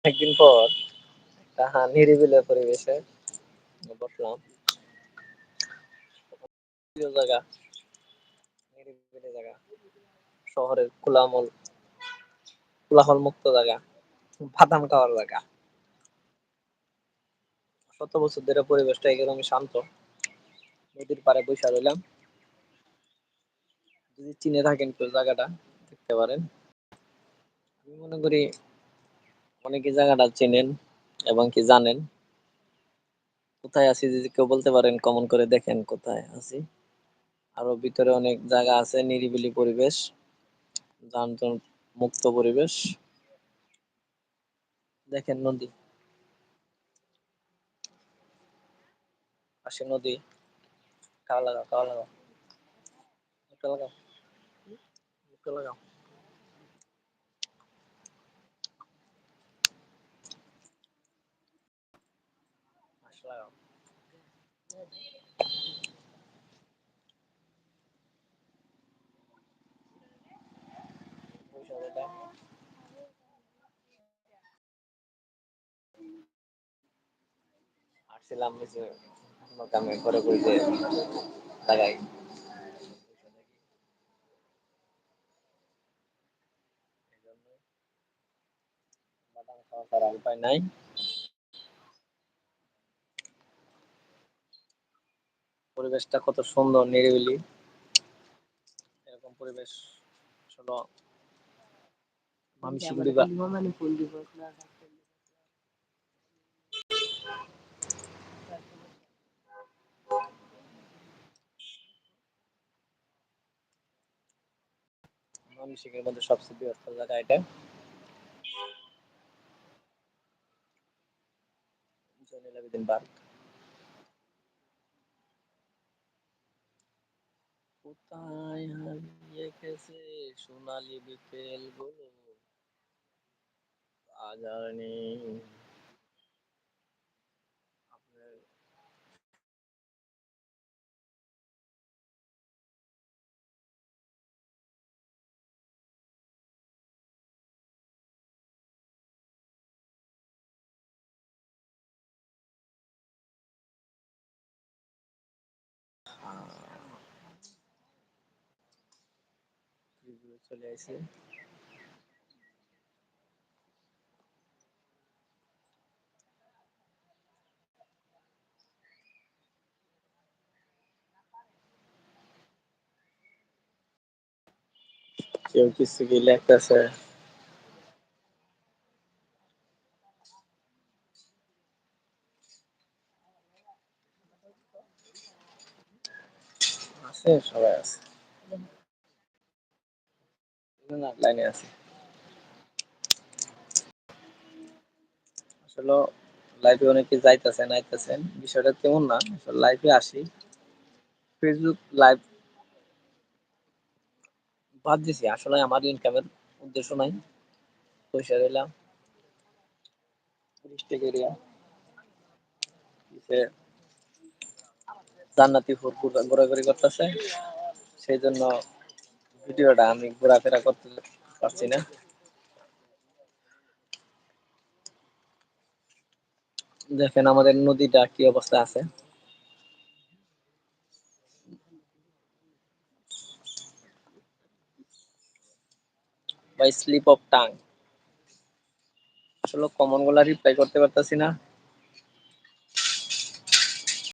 একদিন পর একটা নিরিবিলি পরিবেশে বসলাম। প্রিয় জায়গা, নিরিবিলি জায়গা, শহরের কোলাহল মুক্ত জায়গা, বাদাম খাওয়ার জায়গা। শত বছর ধরে পরিবেশটা একদমই শান্ত। নদীর পাড়ে বইসা রইলাম। যদি চিনে থাকেন কেউ জায়গাটা, দেখতে পারেন। আমি মনে করি অনেকে জায়গাটা চেনেন এবং কি জানেন। কোথায় আছি যদি কেউ বলতে পারেন, কমেন্ট করে দেখেন কোথায় আছি। আরো ভিতরে অনেক জায়গা আছে, নিরিবিলি পরিবেশ, যানজট মুক্ত পরিবেশ। দেখেন নদী, পাশে নদী। খাওয়া লাগাও, খাওয়া লাগাও, মুখে লাগাও, মুখে লাগাও, হাসি লাগাও। পয়সা দিলাম। আসছিলাম কিছু কামে করে বইতে লাগাই। বাদাম খাওয়া ছাড়া উপায় নাই। পরিবেশটা কত সুন্দর, নিরিবিলি। এরকম পরিবেশ আসলে মানসিক মানসিকের মধ্যে সবচেয়ে বৃহত্তর জায়গা এটা। জয়নুল আবেদিন পার্ক। কোথায় হারিয়ে গেছে সোনালী বিকেল গুলো, আজ আর নেই। আপনার চলে আসে। কেউ কিছু কি লেখতেছে। আছে, সবাই আছে। না, লাইনে আছে। আসলে লাইভে অনেকে যাইতেছেন আইতেছেন, বিষয়টা তেমন না। লাইভে আসি, ফেসবুক লাইভ বাদ দিছি। আসলে আমার ইনকামের উদ্দেশ্য নাই। পয়সা দিলাম 30 টাকা এরিয়া জান্নাতি ফুল ঘোরাঘুরি করতেছে, সেই জন্য ভিডিওটা আমি ঘোরাফেরা করতে পারছি না। দেখেন আমাদের নদীটা কি অবস্থা আছে। By slip of tongue. আসলে কমন গুলা রিপ্লাই করতে পারতেছি না।